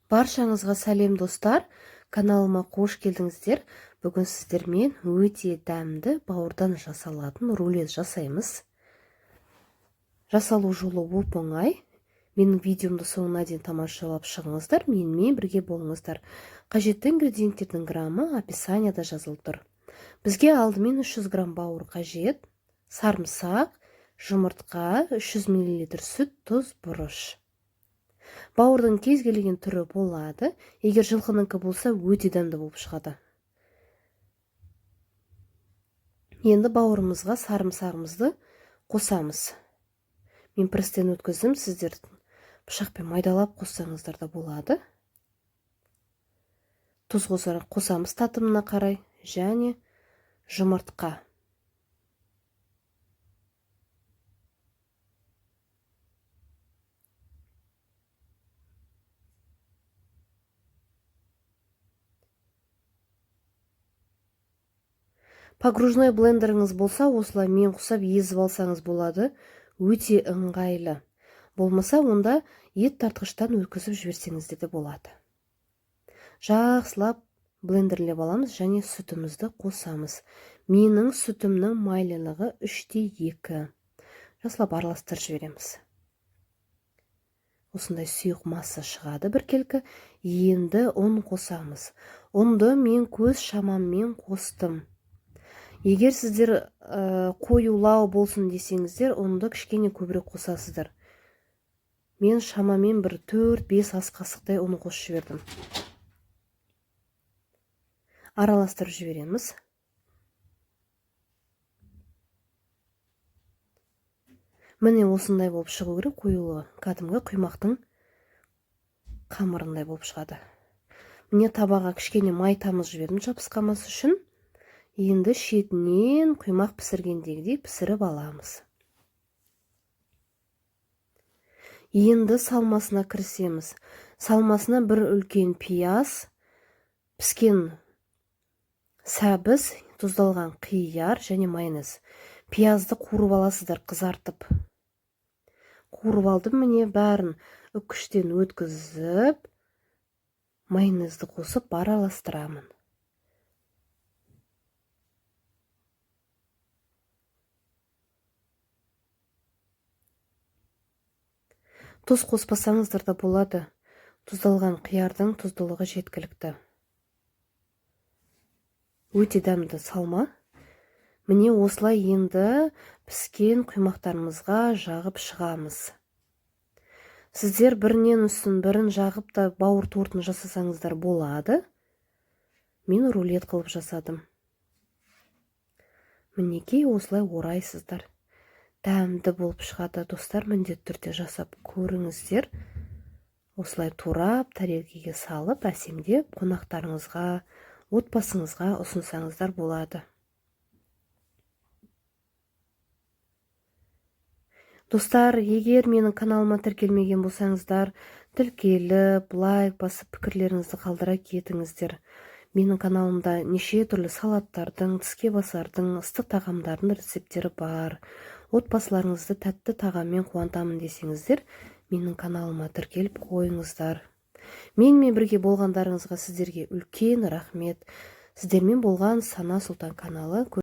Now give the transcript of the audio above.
Баршаңызға сәлем достар, каналыма қош келдіңіздер. Бүгін сіздермен өте дәмді бауырдан жасалатын рулет жасаймыз. Жасалу жолы оп-оңай. Менің видеомды соңына дейін тамашалап шығыңыздар, менімен бірге болыңыздар. Қажетті ингредиенттердің граммы описанияда жазылып тұр. Бізге алдымен 300 грамм бауыр қажет, сарымсақ, жұмыртқа, 300 мл сүт, тұз, бұрыш. Бауырдың кез келген түрі болады. Егер жылқыныңкі болса, өте дәмді болып шығады. Енді бауырымызға сарымсағымызды қосамыз. Мен пресстен өткіздім, сіздер пышақпен майдалап қоссаңыздар да болады. Тұз қосамыз татымына қарай және жұмыртқа. Погружной блендеріңіз болса, осылай мен қосап езіп алсаңыз болады. Өте ыңғайлы. Болмаса, онда ет тартқыштан өткізіп жіберсеңізде де болады. Жақсылап блендерлеп аламыз және сүтімізді қосамыз. Менің сүтімнің майлылығы 3:2. Жақсылап араластырып жібереміз. Осындай сұйық масса шығады біркелкі. Енді ұн қосамыз. Ұнды мен көз шамаммен қостым. Егер сіздер қоюлау болсын десеңіздер, ұнды кішкене көбірек қосасыздар. Мен шамамен бір 4-5 ас қасықтай ұн қосып жібердім. Араластырып жібереміз. Міне осындай болып шығу керек, қоюлы кәдімгі құймақтың қамырындай болып шығады. Міне табаға кішкене май тамыз жібердім жабысқамас үшін. Енді шетінен құймақ пісіргендегідей пісіріп аламыз. Енді салмасына кірісеміз. Салмасына бір үлкен пияз, піскен сәбіз, тұздалған қияр және майонез. Пиязды қуырып аласыздар, қызартып. Қуырып алдым, міне бәрін үккіштен өткізіп, майонезді қосып араластырамын. Тұз қоспасаңыздар да болады. Тұздалған қиярдың тұздылығы жеткілікті. Өте дәмді салма. Міне осылай енді піскен құймақтарымызға жағып шығамыз. Сіздер бірінен үстін бірін жағып та бауыр тортын жасасаңыздар болады. Мен рулет қылып жасадым. Мінекей осылай орайсыздар. Дәмді болып шығады, достар, міндетті түрде жасап көріңіздер. Осылай турап, тарелкеге салып, әсемдеп, қонақтарыңызға, отбасыңызға ұсынсаңыздар болады. Достар, егер менің каналыма тіркелмеген болсаңыздар, тіркеліп, лайк басып, пікірлеріңізді қалдыра кетіңіздер. Менің каналымда неше түрлі салаттардың, тіске басардың, ыстық тағамдардың рецептері бар. Отбасыларыңызды тәтті тағаммен қуантамын десеңіздер, менің каналыма тіркеліп қойыңыздар. Менімен бірге болғандарыңызға сіздерге үлкен рахмет. Сіздермен болған Сана Сұлтан каналы.